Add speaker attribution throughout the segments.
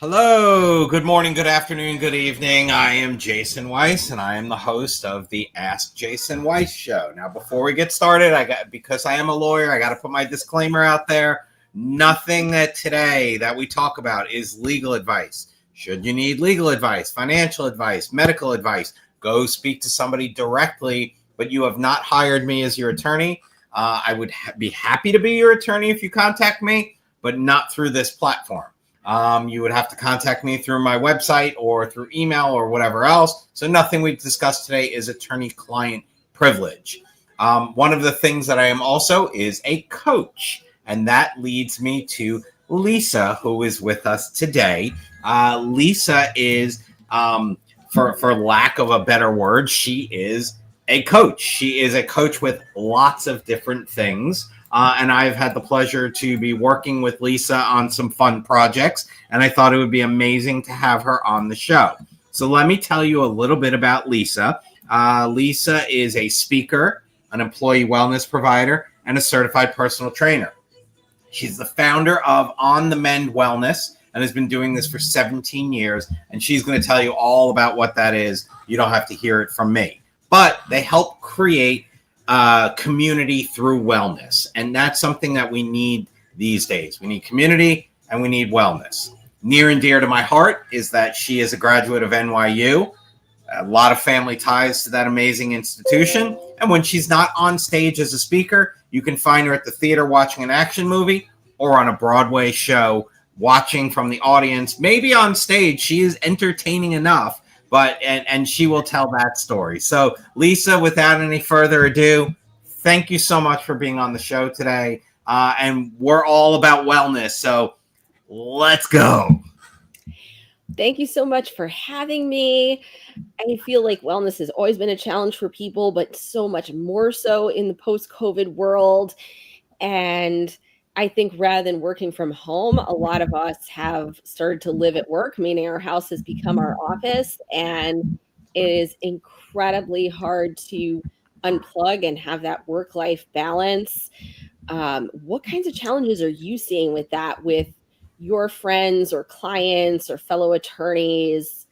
Speaker 1: Hello, good morning, good afternoon, good evening. I am Jason Weiss, and I am the host of the Ask Jason Weiss show. Now, before we get started, because I am a lawyer, I got to put my disclaimer out there. Nothing that today that we talk about is legal advice. Should you need legal advice, financial advice, medical advice, go speak to somebody directly, but you have not hired me as your attorney. I would be happy to be your attorney if you contact me, but not through this platform. You would have to contact me through my website or through email or whatever else. So nothing we discussed today is attorney-client privilege. One of the things that I am also is a coach, and that leads me to Lisa, who is with us today. Lisa is, for lack of a better word, she is a coach. She is a coach with lots of different things. And I've had the pleasure to be working with Lisa on some fun projects, and I thought it would be amazing to have her on the show. So let me tell you a little bit about Lisa. Lisa is a speaker, an employee wellness provider, and a certified personal trainer. She's the founder of On the Mend Wellness and has been doing this for 17 years, and she's going to tell you all about what that is. You don't have to hear it from me. But they help create community through wellness. And that's something that we need these days. We need community and we need wellness. Near and dear to my heart is that she is a graduate of NYU, a lot of family ties to that amazing institution. And when she's not on stage as a speaker, you can find her at the theater watching an action movie or on a Broadway show watching from the audience. Maybe on stage, she is entertaining enough. And she will tell that story. So, Lisa, without any further ado, thank you so much for being on the show today. And we're all about wellness. So let's go.
Speaker 2: Thank you so much for having me. I feel like wellness has always been a challenge for people, but so much more so in the post-COVID world. And I think rather than working from home, a lot of us have started to live at work, meaning our house has become our office, and it is incredibly hard to unplug and have that work-life balance. What kinds of challenges are you seeing with that with your friends or clients or fellow attorneys?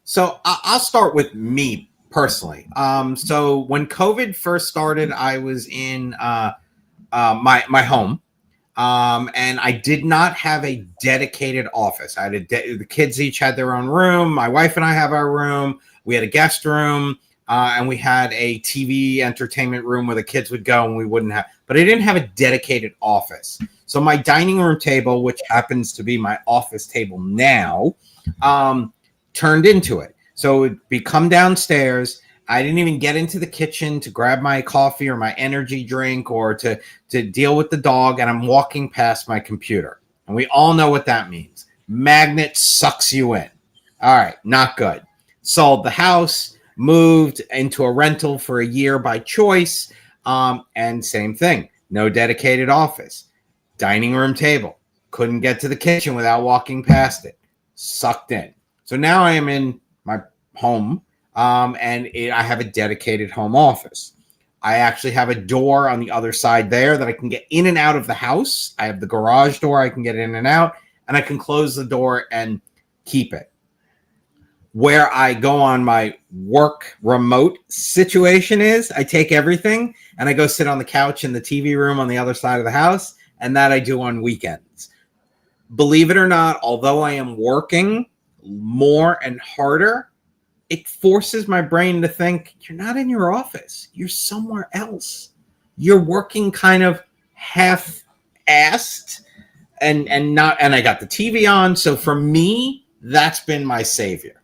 Speaker 1: So I'll start with me personally. So when COVID first started, I was in my home. And I did not have a dedicated office. I had the kids each had their own room. My wife and I have our room. We had a guest room, and we had a TV entertainment room where the kids would go and we wouldn't have. But I didn't have a dedicated office. So my dining room table, which happens to be my office table now, turned into it. So it would be come downstairs. I didn't even get into the kitchen to grab my coffee or my energy drink or to deal with the dog, and I'm walking past my computer. And we all know what that means. Magnet sucks you in. All right, not good. Sold the house, moved into a rental for a year by choice, and same thing. No dedicated office. Dining room table. Couldn't get to the kitchen without walking past it. Sucked in. So now I am in my home. I have a dedicated home office. I actually have a door on the other side there that I can get in and out of the house. I have the garage door I can get in and out, and I can close the door and keep it. Where I go on my work remote situation is I take everything and I go sit on the couch in the TV room on the other side of the house, and that I do on weekends. Believe it or not, although I am working more and harder, it forces my brain to think you're not in your office. You're somewhere else. You're working kind of half-assed and I got the TV on. So for me, that's been my savior.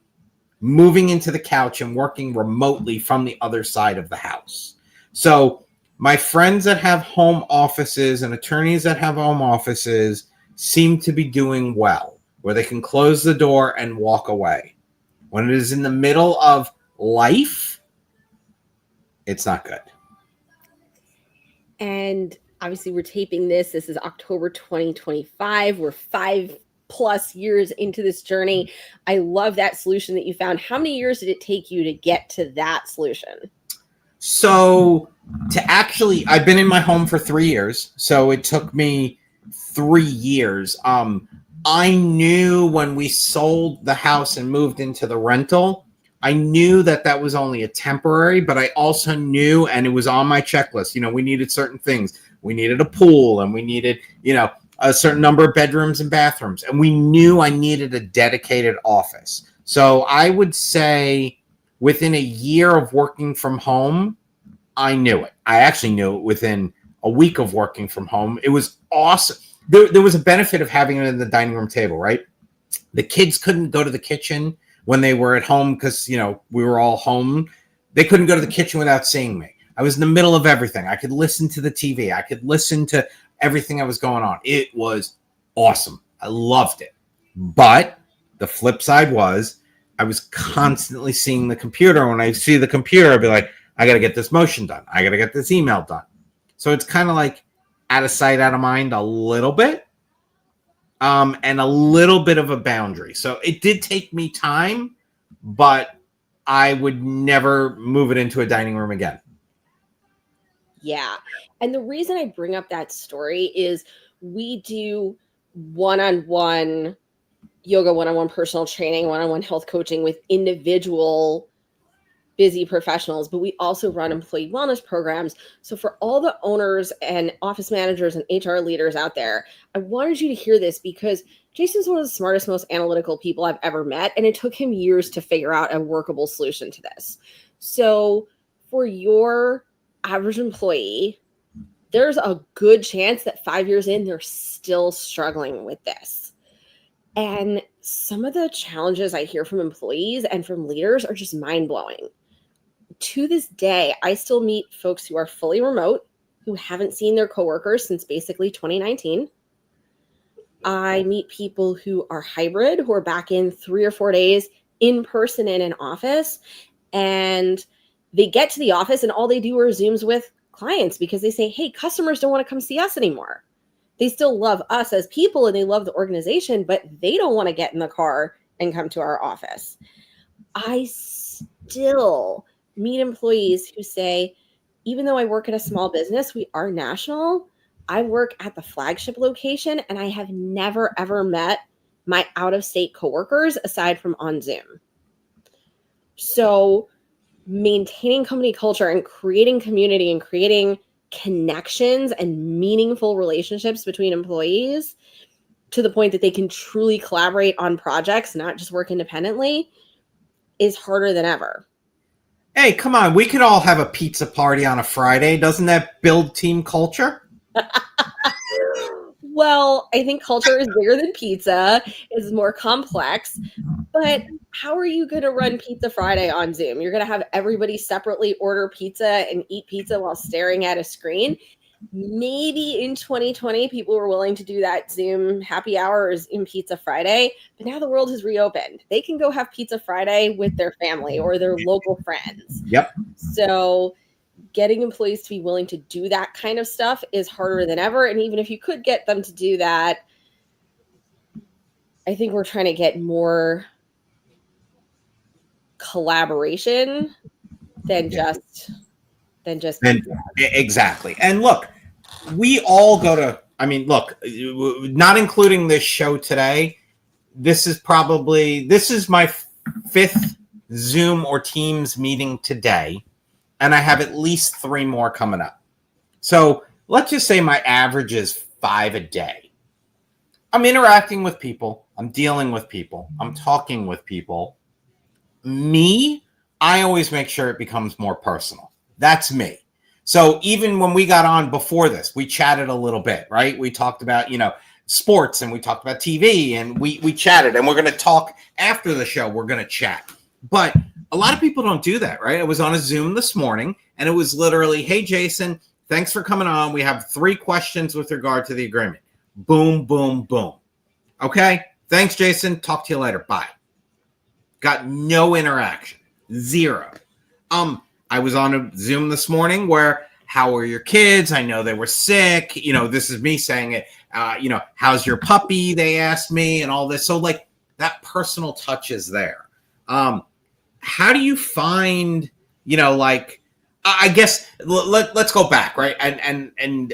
Speaker 1: Moving into the couch and working remotely from the other side of the house. So my friends that have home offices and attorneys that have home offices seem to be doing well, where they can close the door and walk away. When it is in the middle of life, it's not good.
Speaker 2: And obviously we're taping this. This is October 2025. We're 5+ years into this journey. I love that solution that you found. How many years did it take you to get to that solution?
Speaker 1: So I've been in my home for 3 years. So it took me 3 years. I knew when we sold the house and moved into the rental, I knew that was only a temporary, but I also knew, and it was on my checklist, we needed certain things. We needed a pool, and we needed, a certain number of bedrooms and bathrooms. And we knew I needed a dedicated office. So I would say within a year of working from home, I knew it. I actually knew it within a week of working from home. It was awesome. There was a benefit of having it in the dining room table, right? The kids couldn't go to the kitchen when they were at home because, we were all home. They couldn't go to the kitchen without seeing me. I was in the middle of everything. I could listen to the TV. I could listen to everything that was going on. It was awesome. I loved it. But the flip side was I was constantly seeing the computer. When I see the computer, I'd be like, I got to get this motion done. I got to get this email done. So it's kind of like out of sight, out of mind a little bit, and a little bit of a boundary. So it did take me time, but I would never move it into a dining room again.
Speaker 2: Yeah. And the reason I bring up that story is we do one-on-one yoga, one-on-one personal training, one-on-one health coaching with individual busy professionals, but we also run employee wellness programs. So for all the owners and office managers and HR leaders out there, I wanted you to hear this because Jason's one of the smartest, most analytical people I've ever met, and it took him years to figure out a workable solution to this. So for your average employee, there's a good chance that 5 years in, they're still struggling with this. And some of the challenges I hear from employees and from leaders are just mind-blowing. To this day, I still meet folks who are fully remote, who haven't seen their coworkers since basically 2019. I meet people who are hybrid, who are back in 3 or 4 days in person in an office, and they get to the office and all they do are Zooms with clients because they say, hey, customers don't want to come see us anymore. They still love us as people and they love the organization, but they don't want to get in the car and come to our office. I still meet employees who say, even though I work at a small business, we are national. I work at the flagship location and I have never, ever met my out-of-state coworkers aside from on Zoom. So maintaining company culture and creating community and creating connections and meaningful relationships between employees to the point that they can truly collaborate on projects, not just work independently, is harder than ever.
Speaker 1: Hey, come on. We could all have a pizza party on a Friday. Doesn't that build team culture?
Speaker 2: Well, I think culture is bigger than pizza. It's more complex. But how are you going to run Pizza Friday on Zoom? You're going to have everybody separately order pizza and eat pizza while staring at a screen. Maybe in 2020, people were willing to do that Zoom happy hour or Zoom Pizza Friday. But now the world has reopened. They can go have Pizza Friday with their family or their local friends.
Speaker 1: Yep.
Speaker 2: So getting employees to be willing to do that kind of stuff is harder than ever. And even if you could get them to do that, I think we're trying to get more collaboration than just
Speaker 1: exactly. And look, we all go to, not including this show today, this is my 5th Zoom or Teams meeting today, and I have at least 3 more coming up. So let's just say my average is 5 a day. I'm interacting with people. I'm dealing with people. I'm talking with people. I always make sure it becomes more personal. That's me. So even when we got on before this, we chatted a little bit, right? We talked about, sports, and we talked about TV, and we chatted, and we're going to talk after the show. We're going to chat. But a lot of people don't do that, right? I was on a Zoom this morning, and it was literally, hey, Jason, thanks for coming on. We have 3 questions with regard to the agreement. Boom, boom, boom. Okay. Thanks, Jason. Talk to you later. Bye. Got no interaction. 0. I was on a Zoom this morning where, how are your kids? I know they were sick. This is me saying it. How's your puppy? They asked me, and all this. So like that personal touch is there. How do you find, I guess let's go back, right? And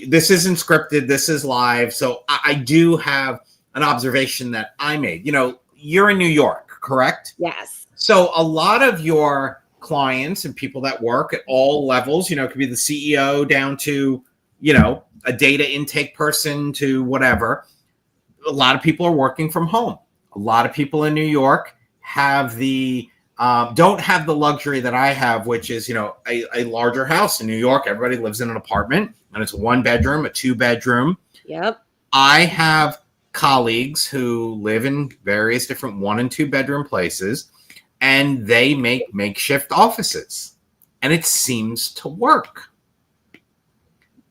Speaker 1: this isn't scripted. This is live. So I do have an observation that I made. You're in New York, correct?
Speaker 2: Yes.
Speaker 1: So a lot of your clients and people that work at all levels, it could be the CEO down to, a data intake person to whatever. A lot of people are working from home. A lot of people in New York have don't have the luxury that I have, which is, a larger house in New York. Everybody lives in an apartment, and it's a 1-bedroom, a 2-bedroom.
Speaker 2: Yep.
Speaker 1: I have colleagues who live in various different 1 and 2-bedroom places, and they make makeshift offices, and it seems to work.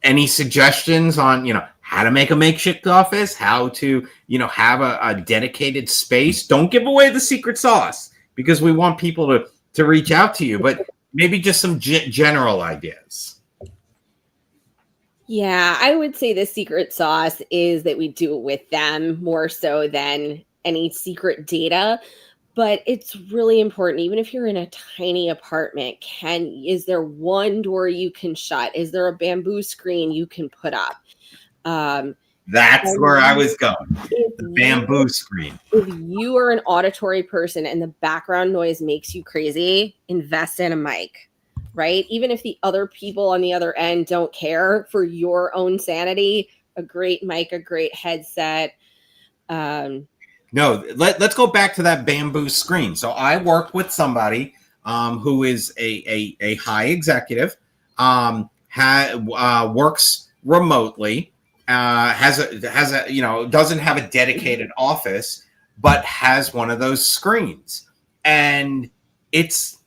Speaker 1: Any suggestions on, how to make a makeshift office, how to, have a dedicated space? Don't give away the secret sauce, because we want people to reach out to you, but maybe just some general ideas.
Speaker 2: Yeah, I would say the secret sauce is that we do it with them more so than any secret data. But it's really important, even if you're in a tiny apartment, is there one door you can shut? Is there a bamboo screen you can put up?
Speaker 1: That's where I was going. The bamboo screen.
Speaker 2: If you are an auditory person and the background noise makes you crazy, invest in a mic, right? Even if the other people on the other end don't care, for your own sanity, a great mic, a great headset.
Speaker 1: No, let's go back to that bamboo screen. So I work with somebody who is a high executive, works remotely, doesn't have a dedicated office, but has one of those screens, and it's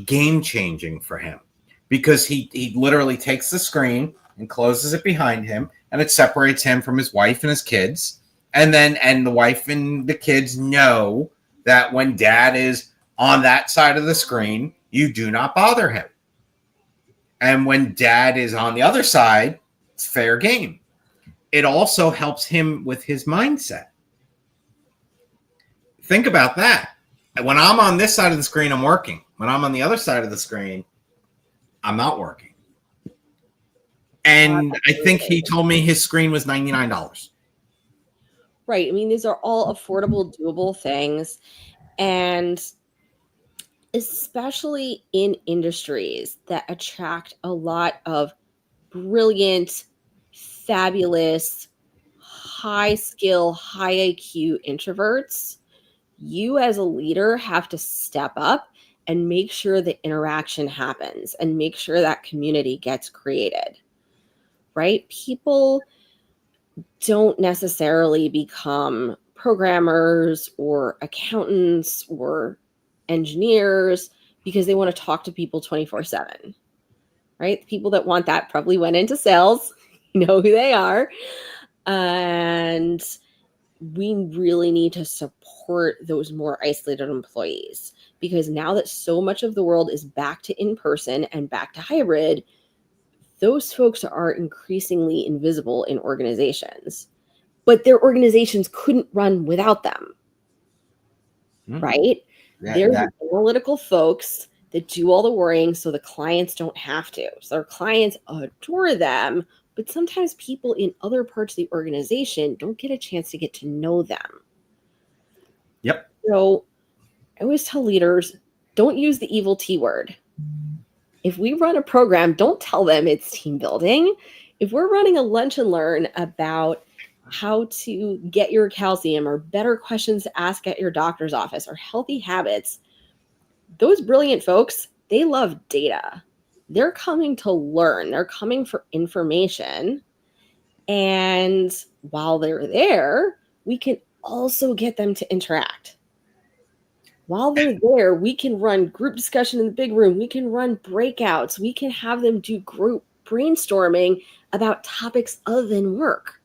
Speaker 1: game changing for him, because he literally takes the screen and closes it behind him, and it separates him from his wife and his kids. And the wife and the kids know that when dad is on that side of the screen, you do not bother him. And when dad is on the other side, it's fair game. It also helps him with his mindset. Think about that. When I'm on this side of the screen, I'm working. When I'm on the other side of the screen, I'm not working. And I think he told me his screen was $99.
Speaker 2: Right. I mean, these are all affordable, doable things. And especially in industries that attract a lot of brilliant, fabulous, high skill, high IQ introverts, you as a leader have to step up and make sure the interaction happens and make sure that community gets created, right? People don't necessarily become programmers or accountants or engineers because they want to talk to people 24/7, right? The people that want that probably went into sales, you know who they are. And we really need to support those more isolated employees, because now that so much of the world is back to in-person and back to hybrid, those folks are increasingly invisible in organizations, but their organizations couldn't run without them, right? They're the analytical folks that do all the worrying so the clients don't have to. So their clients adore them, but sometimes people in other parts of the organization don't get a chance to get to know them.
Speaker 1: Yep.
Speaker 2: So I always tell leaders, don't use the evil T word. If we run a program, don't tell them it's team building. If we're running a lunch and learn about how to get your calcium or better questions to ask at your doctor's office or healthy habits, those brilliant folks, they love data. They're coming to learn. They're coming for information. And while they're there, we can also get them to interact. While they're there, we can run group discussion in the big room. We can run breakouts. We can have them do group brainstorming about topics other than work.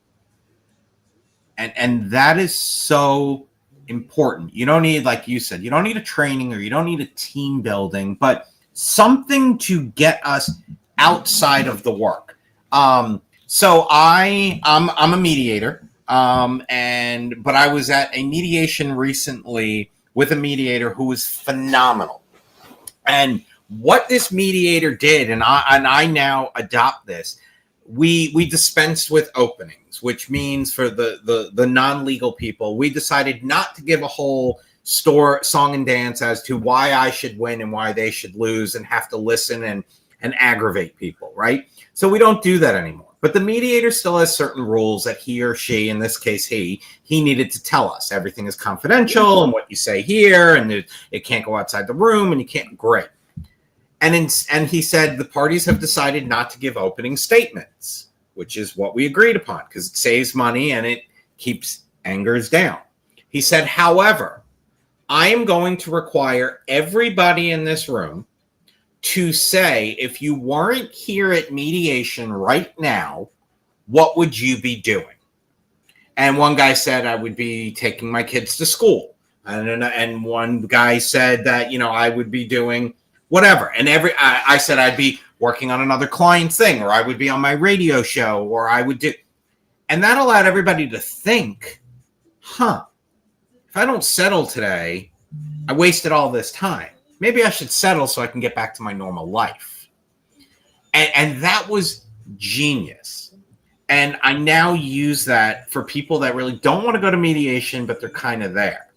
Speaker 1: And that is so important. You don't need, like you said, you don't need a training or you don't need a team building, but something to get us outside of the work. So I'm a mediator, but I was at a mediation recently with a mediator who was phenomenal. And what this mediator did, and I now adopt this, we dispensed with openings, which means for the non-legal people, we decided not to give a whole song and dance as to why I should win and why they should lose and have to listen and aggravate people, right? So we don't do that anymore. But the mediator still has certain rules that he or she, in this case he needed to tell us. Everything is confidential, and what you say here, and it can't go outside the room, and you can't. Great. And he said the parties have decided not to give opening statements, which is what we agreed upon because it saves money and it keeps angers down. He said, however, I am going to require everybody in this room to say, if you weren't here at mediation right now, what would you be doing? And one guy said, I would be taking my kids to school. And one guy said that, I would be doing whatever. And I said I'd be working on another client's thing, or I would be on my radio show, or I would do. And that allowed everybody to think, if I don't settle today, I wasted all this time. Maybe I should settle so I can get back to my normal life. And that was genius. And I now use that for people that really don't want to go to mediation, but they're kind of there.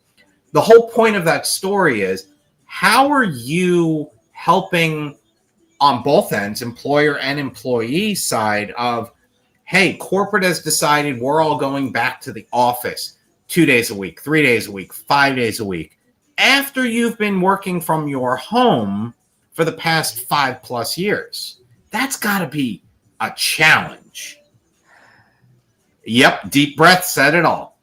Speaker 1: The whole point of that story is, how are you helping on both ends, employer and employee side of, hey, corporate has decided we're all going back to the office 2 days a week, 3 days a week, 5 days a week, after you've been working from your home for the past 5+ years. That's got to be a challenge. Yep, deep breath said it all.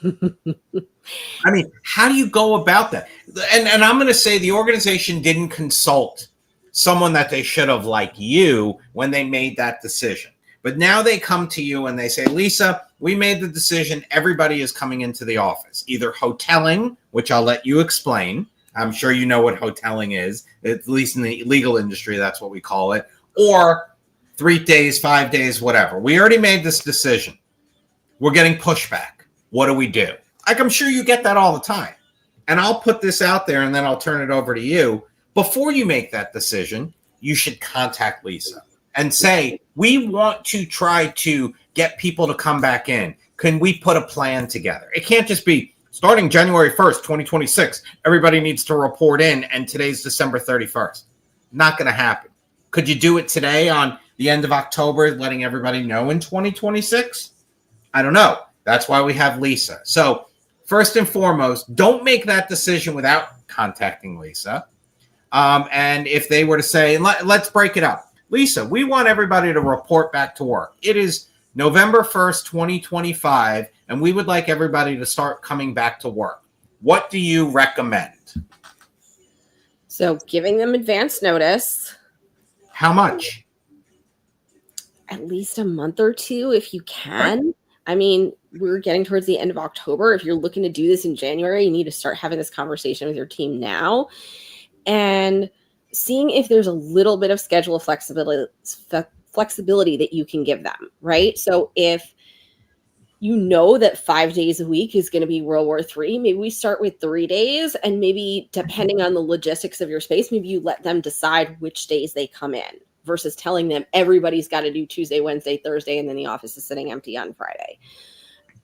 Speaker 1: I mean, how do you go about that? And I'm going to say the organization didn't consult someone that they should have, like you, when they made that decision. But now they come to you and they say, Lisa, we made the decision. Everybody is coming into the office, either hoteling, which I'll let you explain. I'm sure you know what hoteling is, at least in the legal industry, that's what we call it, or 3 days, 5 days, whatever. We already made this decision. We're getting pushback. What do we do? Like, I'm sure you get that all the time. And I'll put this out there and then I'll turn it over to you. Before you make that decision, you should contact Lisa and say, we want to try to get people to come back in. Can we put a plan together? It can't just be starting January 1st, 2026. Everybody needs to report in, and today's December 31st. Not going to happen. Could you do it today on the end of October, letting everybody know in 2026? I don't know. That's why we have Lisa. So first and foremost, don't make that decision without contacting Lisa. And if they were to say, let's break it up. Lisa, we want everybody to report back to work. It is November 1st, 2025, and we would like everybody to start coming back to work. What do you recommend?
Speaker 2: So giving them advance notice.
Speaker 1: How much?
Speaker 2: At least a month or two, if you can.
Speaker 1: Right.
Speaker 2: I mean, we're getting towards the end of October. If you're looking to do this in January, you need to start having this conversation with your team now and seeing if there's a little bit of schedule flexibility that you can give them, right? So if you know that 5 days a week is going to be World War III, maybe we start with 3 days, and maybe depending on the logistics of your space, maybe you let them decide which days they come in versus telling them everybody's got to do Tuesday, Wednesday, Thursday, and then the office is sitting empty on Friday.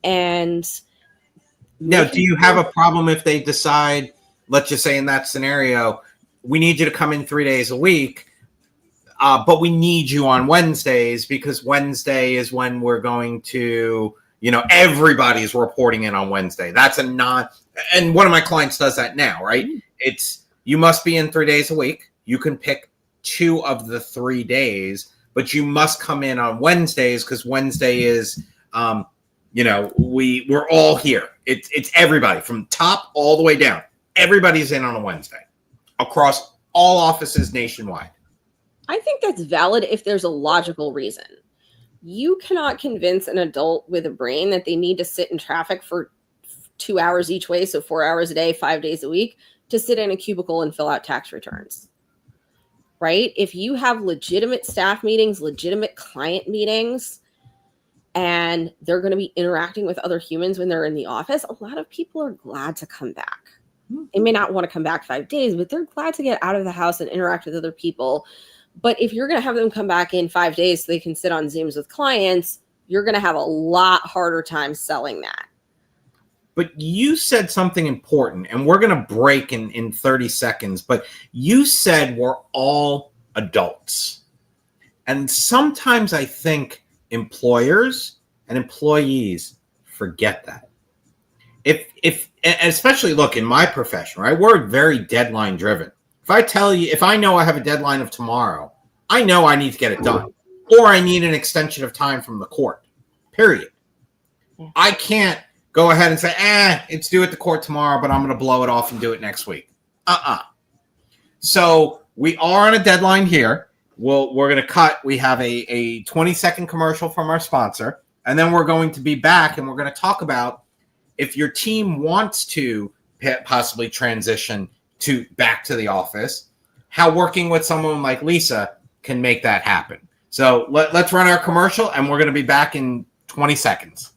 Speaker 2: And
Speaker 1: now, do you have a problem if they decide, let's just say in that scenario, we need you to come in 3 days a week, but we need you on Wednesdays because Wednesday is when we're going to, everybody's reporting in on Wednesday. That's and one of my clients does that now, right? It's, you must be in 3 days a week. You can pick 2 of the 3 days, but you must come in on Wednesdays because Wednesday is, we're all here. It's everybody from top all the way down. Everybody's in on a Wednesday across all offices nationwide.
Speaker 2: I think that's valid if there's a logical reason. You cannot convince an adult with a brain that they need to sit in traffic for 2 hours each way, so 4 hours a day, 5 days a week, to sit in a cubicle and fill out tax returns. Right? If you have legitimate staff meetings, legitimate client meetings, and they're going to be interacting with other humans when they're in the office, a lot of people are glad to come back. They may not want to come back 5 days, but they're glad to get out of the house and interact with other people. But if you're going to have them come back in 5 days so they can sit on Zooms with clients, you're going to have a lot harder time selling that.
Speaker 1: But you said something important, and we're going to break in 30 seconds, but you said we're all adults. And sometimes I think employers and employees forget that. If especially look in my profession, right? We're very deadline driven. If I know I have a deadline of tomorrow, I know I need to get it done, or I need an extension of time from the court, period. Yeah. I can't go ahead and say, it's due at the court tomorrow, but I'm going to blow it off and do it next week. So we are on a deadline here. We're going to cut. We have a 20-second commercial from our sponsor, and then we're going to be back, and we're going to talk about if your team wants to possibly transition back to the office, how working with someone like Lisa can make that happen. So let's run our commercial, and we're going to be back in 20 seconds.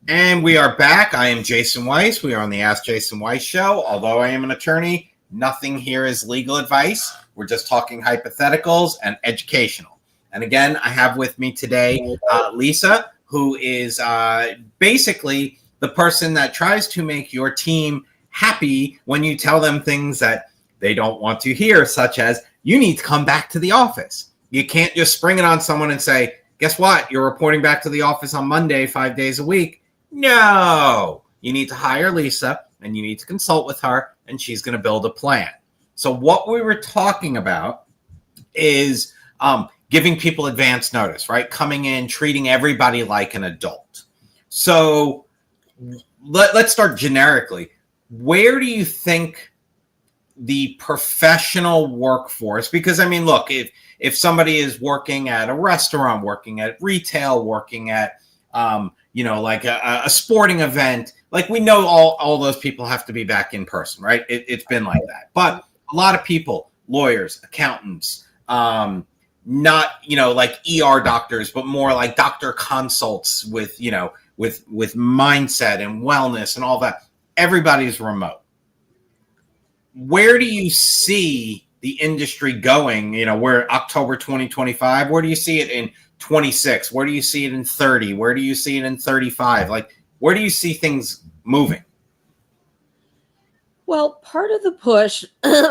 Speaker 1: And we are back. I am Jason Weiss. We are on the Ask Jason Weiss show. Although I am an attorney, nothing here is legal advice. We're just talking hypotheticals and educational. And again, I have with me today Lisa, who is basically the person that tries to make your team happy when you tell them things that they don't want to hear, such as you need to come back to the office. You can't just spring it on someone and say, guess what? You're reporting back to the office on Monday, 5 days a week. No, you need to hire Lisa and you need to consult with her, and she's going to build a plan. So what we were talking about is giving people advance notice, right? Coming in, treating everybody like an adult. So let's start generically. Where do you think the professional workforce, because I mean, look, if somebody is working at a restaurant, working at retail, working at like a sporting event, like we know all those people have to be back in person, right? It's been like that. But a lot of people, lawyers, accountants, not, like ER doctors, but more like doctor consults with mindset and wellness and all that. Everybody's remote. Where do you see the industry going? We're October 2025. Where do you see it in 26? Where do you see it in 30? Where do you see it in 35? Like, where do you see things moving?
Speaker 2: Well, part of the push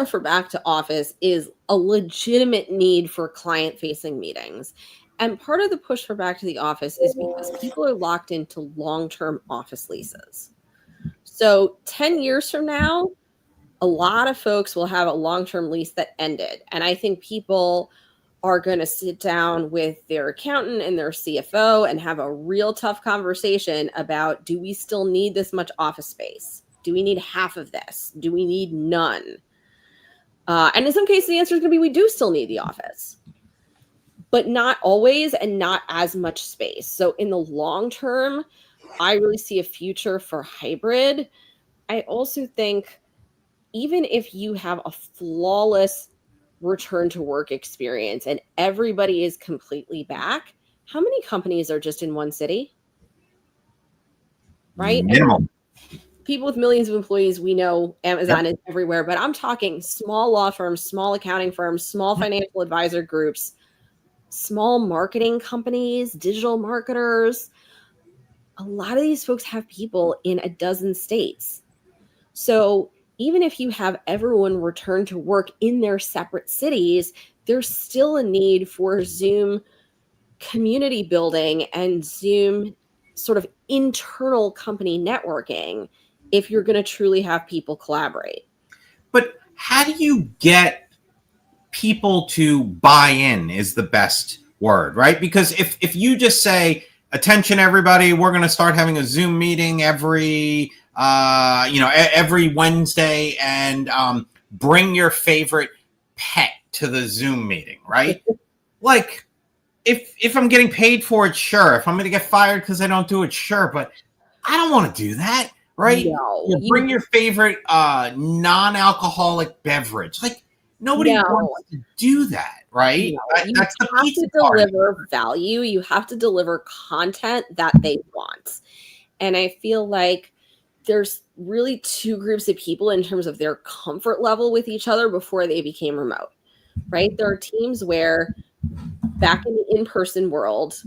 Speaker 2: for back to office is a legitimate need for client-facing meetings. And part of the push for back to the office is because people are locked into long-term office leases. So 10 years from now, a lot of folks will have a long-term lease that ended. And I think people are going to sit down with their accountant and their CFO and have a real tough conversation about, do we still need this much office space? Do we need half of this? Do we need none? And in some cases, the answer is going to be, we do still need the office, but not always and not as much space. So in the long term, I really see a future for hybrid. I also think even if you have a flawless return to work experience and everybody is completely back, how many companies are just in one city? Right?
Speaker 1: Minimum.
Speaker 2: People with millions of employees, we know Amazon is everywhere, but I'm talking small law firms, small accounting firms, small financial advisor groups, small marketing companies, digital marketers. A lot of these folks have people in a dozen states. So even if you have everyone return to work in their separate cities, there's still a need for Zoom community building and Zoom sort of internal company networking if you're going to truly have people collaborate.
Speaker 1: But how do you get people to buy in is the best word, right? Because if you just say, attention everybody, we're going to start having a Zoom meeting every Wednesday, and bring your favorite pet to the Zoom meeting, right? Like, if I'm getting paid for it, sure. If I'm going to get fired because I don't do it, sure. But I don't want to do that, right?
Speaker 2: No,
Speaker 1: Bring your favorite non-alcoholic beverage. Like, nobody wants to do that, right?
Speaker 2: No, you
Speaker 1: That's the
Speaker 2: have
Speaker 1: pizza
Speaker 2: to
Speaker 1: party.
Speaker 2: deliver value. You have to deliver content that they want. And I feel like there's really two groups of people in terms of their comfort level with each other before they became remote, right? There are teams where back in the in-person world,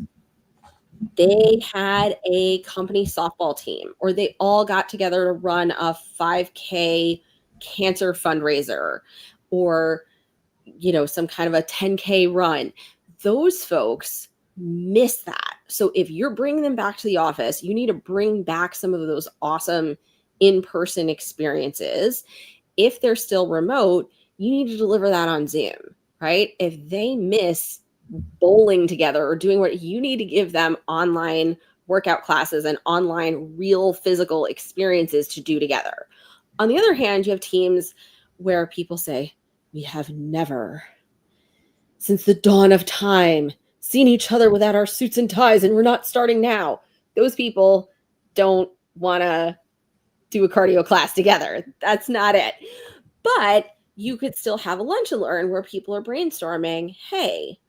Speaker 2: they had a company softball team, or they all got together to run a 5K cancer fundraiser, or some kind of a 10K run. Those folks miss that. So if you're bringing them back to the office, you need to bring back some of those awesome in-person experiences. If they're still remote, you need to deliver that on Zoom, right? If they miss bowling together or doing what, you need to give them online workout classes and online real physical experiences to do together. On the other hand, you have teams where people say, we have never, since the dawn of time, seen each other without our suits and ties, and we're not starting now. Those people don't want to do a cardio class together. That's not it. But you could still have a lunch and learn where people are brainstorming, hey,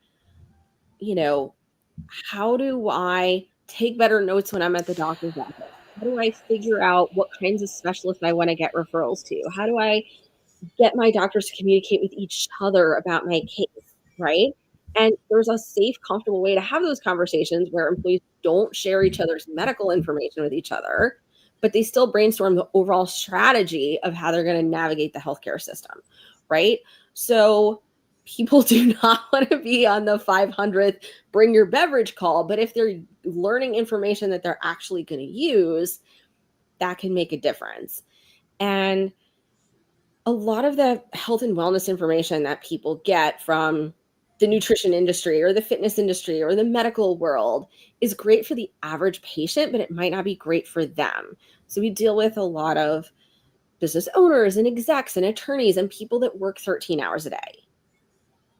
Speaker 2: how do I take better notes when I'm at the doctor's office? How do I figure out what kinds of specialists I want to get referrals to? How do I get my doctors to communicate with each other about my case, right? And there's a safe, comfortable way to have those conversations where employees don't share each other's medical information with each other, but they still brainstorm the overall strategy of how they're going to navigate the healthcare system, right? So people do not want to be on the 500th bring your beverage call, but if they're learning information that they're actually going to use, that can make a difference. And a lot of the health and wellness information that people get from the nutrition industry or the fitness industry or the medical world is great for the average patient, but it might not be great for them. So we deal with a lot of business owners and execs and attorneys and people that work 13 hours a day,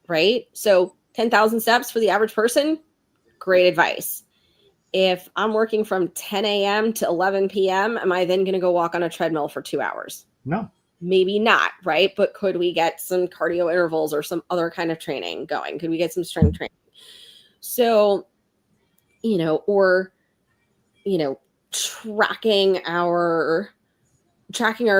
Speaker 2: right? So 10,000 steps for the average person, great advice. If I'm working from 10 a.m. to 11 p.m., am I then going to go walk on a treadmill for 2 hours?
Speaker 1: No.
Speaker 2: Maybe not, right? But could we get some cardio intervals or some other kind of training going? Could we get some strength training? So, tracking our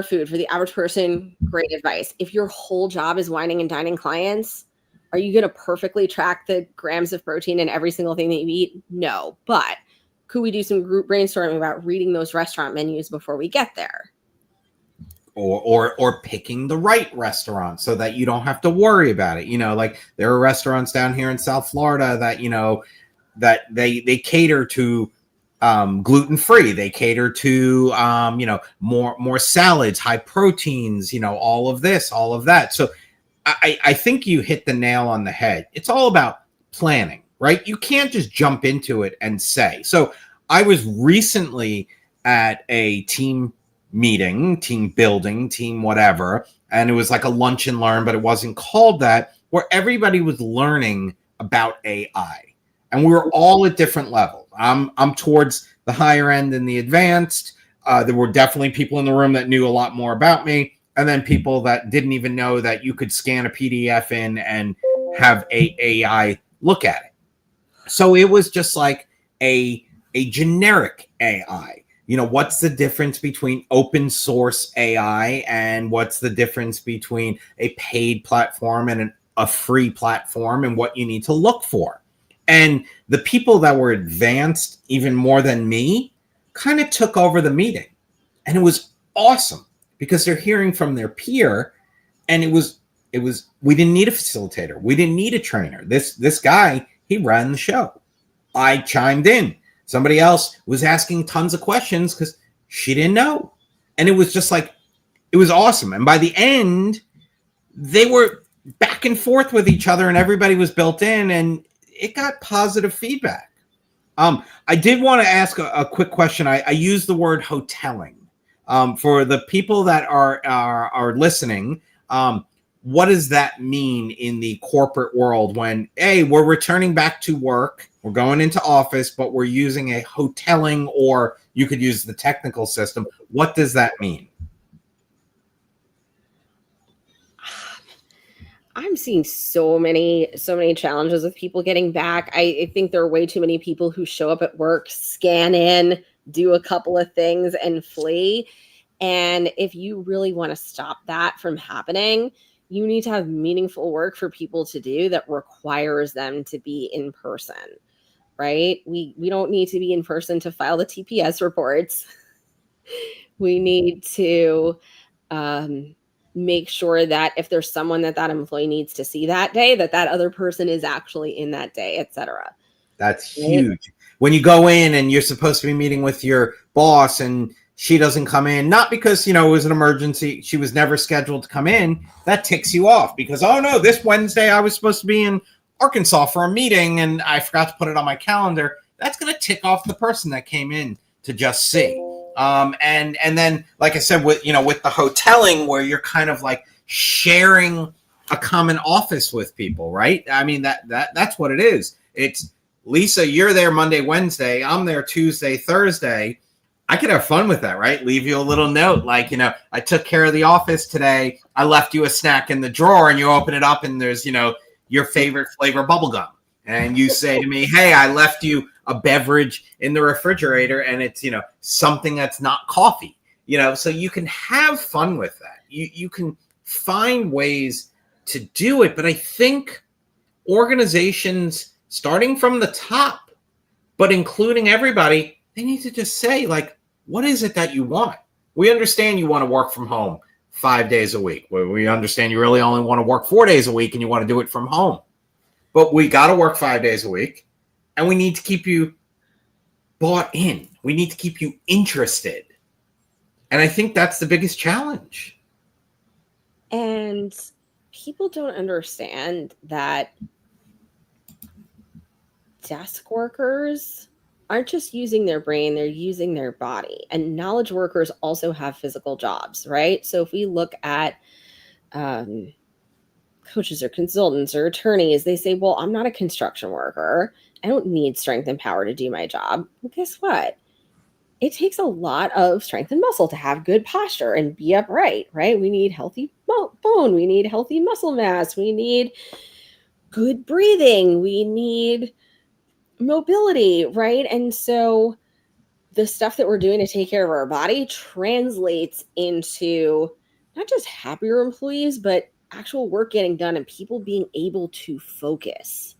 Speaker 2: food for the average person, great advice. If your whole job is wining and dining clients, are you going to perfectly track the grams of protein in every single thing that you eat? No. But could we do some group brainstorming about reading those restaurant menus before we get there?
Speaker 1: Or picking the right restaurant so that you don't have to worry about it. Like there are restaurants down here in South Florida that, that they cater to gluten-free. They cater to, more salads, high proteins, all of this, all of that. So I think you hit the nail on the head. It's all about planning, right? You can't just jump into it and say. So I was recently at a team meeting, team building, team whatever, and it was like a lunch and learn, but it wasn't called that, where everybody was learning about AI, and we were all at different levels. I'm towards the higher end and the advanced. There were definitely people in the room that knew a lot more about me, and then people that didn't even know that you could scan a PDF in and have AI look at it. So it was just like a generic AI. What's the difference between open source AI and what's the difference between a paid platform and a free platform, and what you need to look for? And the people that were advanced even more than me kind of took over the meeting. And it was awesome because they're hearing from their peer. And we didn't need a facilitator. We didn't need a trainer. This guy, he ran the show. I chimed in. Somebody else was asking tons of questions because she didn't know. And it was just like, it was awesome. And by the end, they were back and forth with each other and everybody was built in and it got positive feedback. I did want to ask a quick question. I use the word hoteling. For the people that are listening, what does that mean in the corporate world when, hey, we're returning back to work, we're going into office, but we're using a hoteling, or you could use the technical system. What does that mean?
Speaker 2: I'm seeing so many challenges with people getting back. I think there are way too many people who show up at work, scan in, do a couple of things and flee. And if you really want to stop that from happening, you need to have meaningful work for people to do that requires them to be in person, right? We don't need to be in person to file the TPS reports. We need to make sure that if there's someone that employee needs to see that day, that other person is actually in that day, etc.
Speaker 1: That's huge. When you go in and you're supposed to be meeting with your boss and she doesn't come in, not because, it was an emergency, she was never scheduled to come in, that ticks you off because, oh no, this Wednesday I was supposed to be in Arkansas for a meeting and I forgot to put it on my calendar. That's going to tick off the person that came in to just see. And then, like I said, with the hoteling, where you're kind of like sharing a common office with people, right? I mean, that's what it is. It's, Lisa, you're there Monday, Wednesday. I'm there Tuesday, Thursday. I could have fun with that, right? Leave you a little note like, I took care of the office today. I left you a snack in the drawer, and you open it up and there's, your favorite flavor bubblegum. And you say to me, hey, I left you a beverage in the refrigerator and it's, something that's not coffee, so you can have fun with that. You can find ways to do it. But I think organizations, starting from the top, but including everybody, they need to just say, like, what is it that you want? We understand you want to work from home 5 days a week. We understand you really only want to work 4 days a week and you want to do it from home. But we got to work 5 days a week, and we need to keep you bought in. We need to keep you interested. And I think that's the biggest challenge.
Speaker 2: And people don't understand that desk workers aren't just using their brain, they're using their body. And knowledge workers also have physical jobs, right? So if we look at coaches or consultants or attorneys, they say, well, I'm not a construction worker. I don't need strength and power to do my job. Well, guess what? It takes a lot of strength and muscle to have good posture and be upright, right? We need healthy bone. We need healthy muscle mass. We need good breathing. We need mobility, right? And so the stuff that we're doing to take care of our body translates into not just happier employees, but actual work getting done and people being able to focus.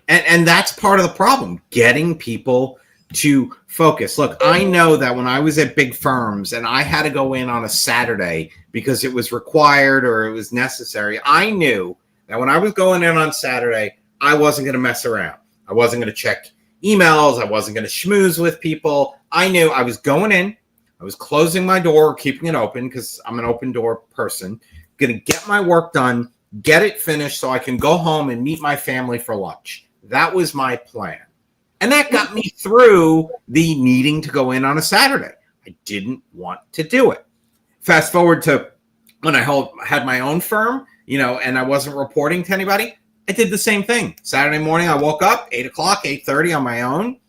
Speaker 1: And that's part of the problem, getting people to focus. Look, I know that when I was at big firms and I had to go in on a Saturday because it was required or it was necessary, I knew that when I was going in on Saturday, I wasn't going to mess around. I wasn't going to check emails. I wasn't going to schmooze with people. I knew I was going in. I was closing my door, keeping it open because I'm an open door person, going to get my work done, get it finished so I can go home and meet my family for lunch. That was my plan. And that got me through the needing to go in on a Saturday. I didn't want to do it. Fast forward to when I had my own firm, and I wasn't reporting to anybody. I did the same thing. Saturday morning, I woke up 8 o'clock, 8:30 on my own.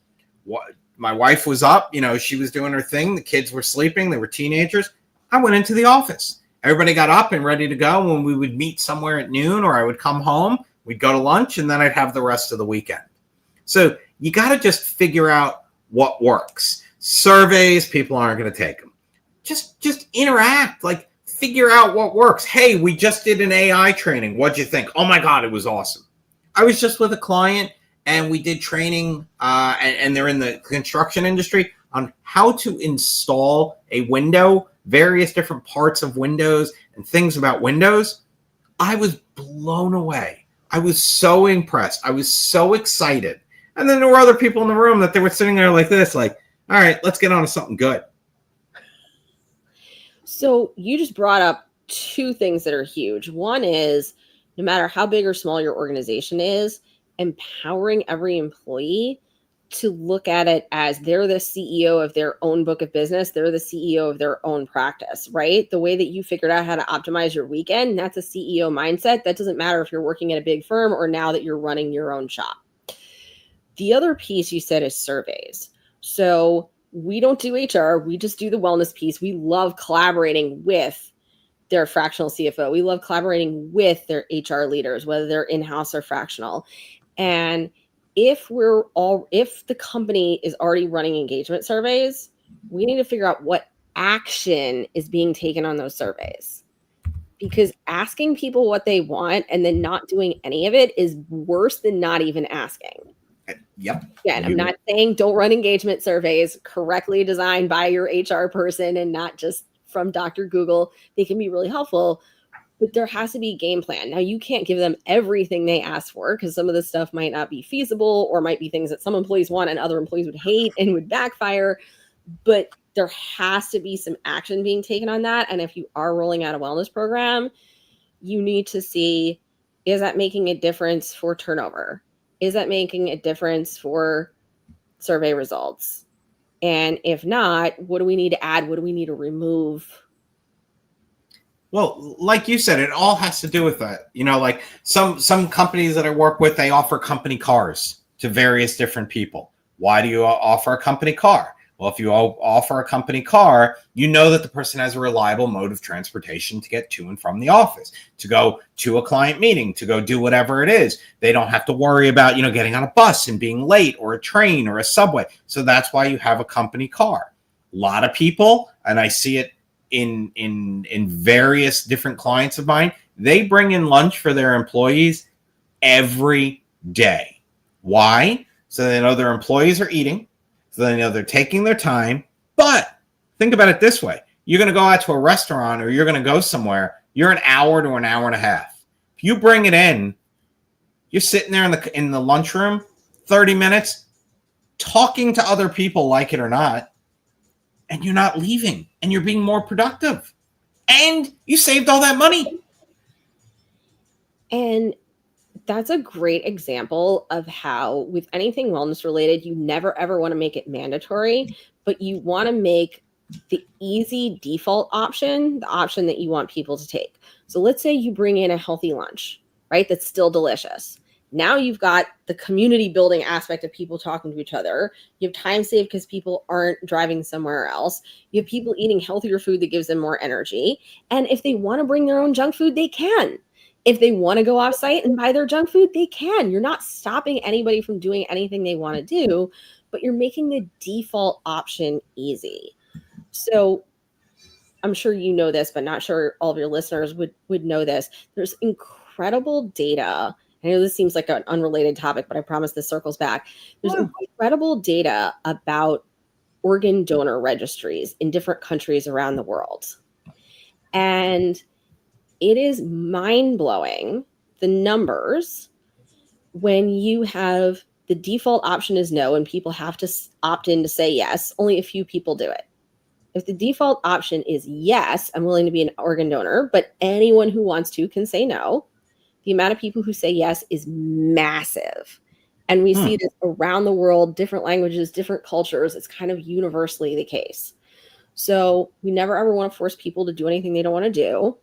Speaker 1: My wife was up, she was doing her thing. The kids were sleeping. They were teenagers. I went into the office. Everybody got up and ready to go. When we would meet somewhere at noon, or I would come home, we'd go to lunch, and then I'd have the rest of the weekend. So you got to just figure out what works. Surveys, people aren't going to take them. Just interact, like figure out what works. Hey, we just did an AI training. What'd you think? Oh my God, it was awesome. I was just with a client and we did training, and they're in the construction industry, on how to install a window, various different parts of windows and things about windows. I was blown away. I was so impressed. I was so excited. And then there were other people in the room that they were sitting there like this, like, all right, let's get on to something good.
Speaker 2: So you just brought up two things that are huge. One is, no matter how big or small your organization is, empowering every employee to look at it as they're the CEO of their own book of business. They're the CEO of their own practice, right? The way that you figured out how to optimize your weekend, that's a CEO mindset. That doesn't matter if you're working at a big firm or now that you're running your own shop. The other piece you said is surveys. So we don't do HR. We just do the wellness piece. We love collaborating with their fractional CFO. We love collaborating with their HR leaders, whether they're in-house or fractional. And if the company is already running engagement surveys, we need to figure out what action is being taken on those surveys. Because asking people what they want and then not doing any of it is worse than not even asking.
Speaker 1: Yep.
Speaker 2: Again, I'm not saying don't run engagement surveys correctly designed by your HR person and not just from Dr. Google. They can be really helpful, but there has to be a game plan. Now, you can't give them everything they ask for because some of this stuff might not be feasible or might be things that some employees want and other employees would hate and would backfire. But there has to be some action being taken on that. And if you are rolling out a wellness program, you need to see, is that making a difference for turnover? Is that making a difference for survey results? And if not, what do we need to add? What do we need to remove?
Speaker 1: Well, like you said, it all has to do with that. Like some companies that I work with, they offer company cars to various different people. Why do you offer a company car? Well, if you offer a company car, you know that the person has a reliable mode of transportation to get to and from the office, to go to a client meeting, to go do whatever it is. They don't have to worry about, getting on a bus and being late, or a train or a subway. So that's why you have a company car. A lot of people, and I see it in various different clients of mine, they bring in lunch for their employees every day. Why? So they know their employees are eating. So they know they're taking their time. But think about it this way. You're going to go out to a restaurant or you're going to go somewhere. You're an hour to an hour and a half. If you bring it in, you're sitting there in the lunchroom, 30 minutes, talking to other people, like it or not, and you're not leaving, and you're being more productive. And you saved all that money.
Speaker 2: And that's a great example of how, with anything wellness related, you never ever want to make it mandatory, but you want to make the easy default option the option that you want people to take. So let's say you bring in a healthy lunch, right? That's still delicious. Now you've got the community building aspect of people talking to each other. You have time saved because people aren't driving somewhere else. You have people eating healthier food that gives them more energy. And if they want to bring their own junk food, they can. If they want to go off site and buy their junk food, they can. You're not stopping anybody from doing anything they want to do, but you're making the default option easy. So I'm sure you know this, but not sure all of your listeners would know this. There's incredible data. I know this seems like an unrelated topic, but I promise this circles back. There's incredible data about organ donor registries in different countries around the world. And it is mind-blowing, the numbers, when you have the default option is no and people have to opt in to say yes. Only a few people do it. If the default option is yes, I'm willing to be an organ donor, but anyone who wants to can say no, the amount of people who say yes is massive. And we see this around the world, different languages, different cultures. It's kind of universally the case. So we never ever want to force people to do anything they don't want to do,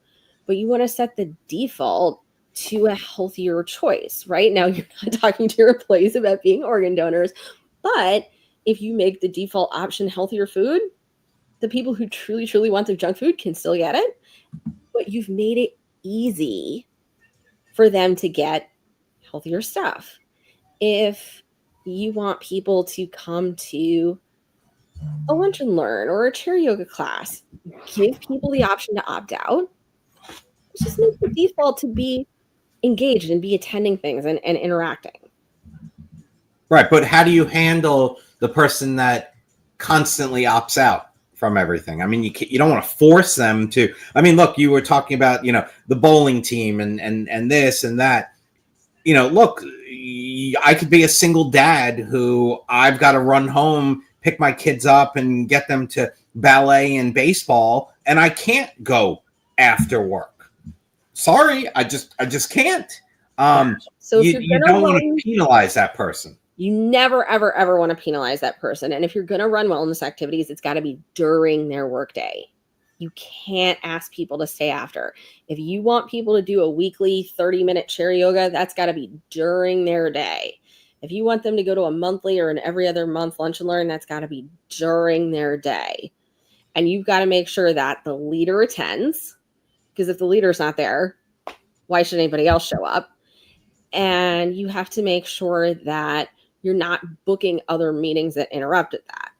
Speaker 2: but you want to set the default to a healthier choice, right? Now, you're not talking to your employees about being organ donors, but if you make the default option healthier food, the people who truly, truly want their junk food can still get it, but you've made it easy for them to get healthier stuff. If you want people to come to a lunch and learn or a chair yoga class, give people the option to opt out. Just make the default to be engaged and be attending things and interacting.
Speaker 1: Right, but how do you handle the person that constantly opts out from everything? I mean, you don't want to force them to. I mean, look, you were talking about, the bowling team and this and that. Look, I could be a single dad who I've got to run home, pick my kids up and get them to ballet and baseball, and I can't go after work. Sorry, I just can't.
Speaker 2: So
Speaker 1: you don't want to penalize that person.
Speaker 2: You never, ever, ever want to penalize that person. And if you're going to run wellness activities, it's got to be during their workday. You can't ask people to stay after. If you want people to do a weekly 30-minute chair yoga, that's got to be during their day. If you want them to go to a monthly or an every other month lunch and learn, that's got to be during their day. And you've got to make sure that the leader attends, because if the leader's not there, why should anybody else show up? And you have to make sure that you're not booking other meetings that interrupted that.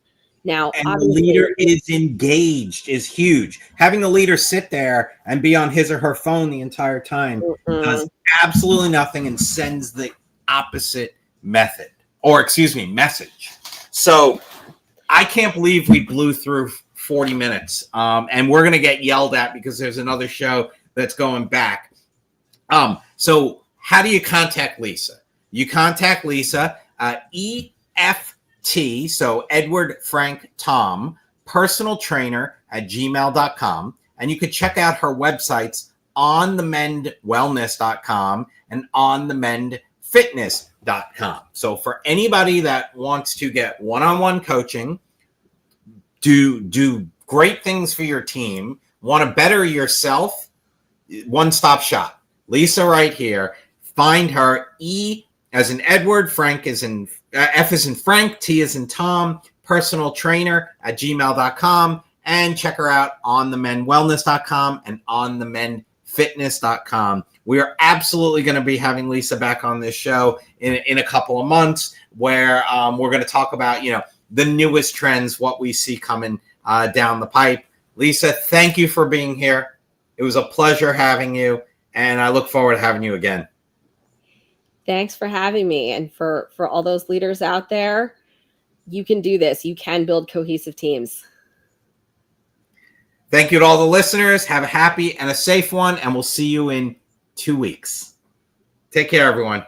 Speaker 2: Now,
Speaker 1: and the leader is engaged is huge. Having the leader sit there and be on his or her phone the entire time does absolutely nothing and sends the opposite message. So I can't believe we blew through 40 minutes. And we're going to get yelled at because there's another show that's going back. So how do you contact Lisa? You contact Lisa, EFT, so Edward Frank Tom, personal trainer at gmail.com. And you could check out her websites onthemendwellness.com and onthemendfitness.com. So for anybody that wants to get one-on-one coaching, do great things for your team, want to better yourself, one-stop shop. Lisa right here. Find her, E as in Edward, Frank as in F as in Frank, T as in Tom, personal trainer at gmail.com, and check her out on themendwellness.com and on themendfitness.com. We are absolutely going to be having Lisa back on this show in a couple of months, where we're going to talk about, the newest trends, what we see coming down the pipe. Lisa, thank you for being here. It was a pleasure having you, and I look forward to having you again.
Speaker 2: Thanks for having me. And for all those leaders out there, you can do this. You can build cohesive teams.
Speaker 1: Thank you to all the listeners. Have a happy and a safe one, and we'll see you in 2 weeks. Take care, everyone.